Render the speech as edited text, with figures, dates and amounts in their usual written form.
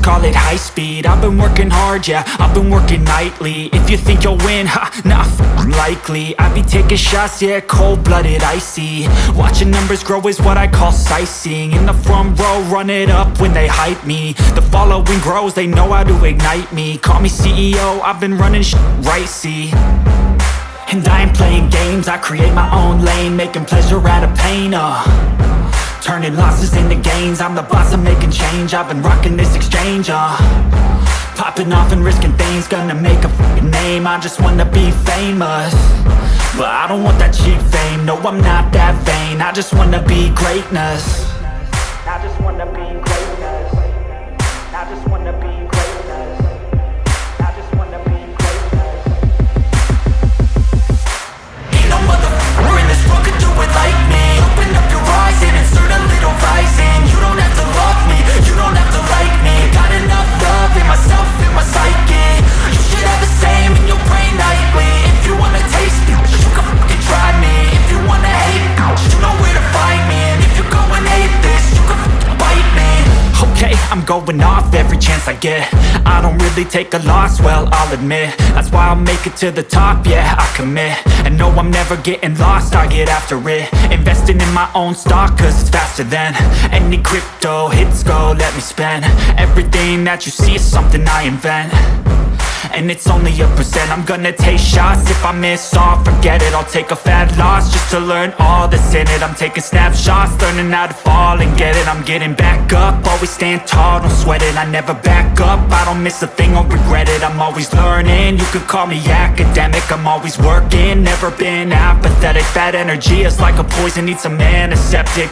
call it high speed. I've been working hard, yeah, I've been working nightly. If you think you'll win, ha, not likely. I be taking shots, yeah, cold-blooded, icy. Watching numbers grow is what I call sightseeing. In the front row, run it up when they hype me. The following grows, they know how to ignite me. Call me CEO, I've been running shit right, see. And I ain't playing games, I create my own lane, making pleasure out of pain, turning losses into gains. I'm the boss, I'm making change. I've been rocking this exchange, popping off and risking things. Gonna make a f***ing name. I just wanna be famous, but I don't want that cheap fame. No, I'm not that vain. I just wanna be greatness. I just wanna be greatness. I just wanna be greatness. I just wanna be greatness. Ain't no motherfucker in this world could do it like me. Open up your eyes and insert a little rising. You don't have to love me, you don't have to like me. Got enough love in myself, in my psyche. You should have the same in your brain nightly. If you wanna taste me, you can fucking try me. If you wanna hate me, you know where to find me. And if you're going hate this, you can fucking bite me. Okay, I'm going off every chance I get. I don't really take a loss, well, I'll admit. That's why I'll make it to the top, yeah, I commit. And no, I'm never getting lost, I get after it. Investing in my own stock, cause it's faster than any crypto hits go, let me spend. Everything that you see is something I invent, and it's only a percent. I'm gonna take shots, if I miss all, forget it. I'll take a fat loss just to learn all that's in it. I'm taking snapshots, learning how to fall and get it. I'm getting back up, always stand tall, don't sweat it. I never back up, I don't miss a thing or regret it. I'm always learning, you could call me academic. I'm always working, never been apathetic. That energy is like a poison, needs some antiseptic.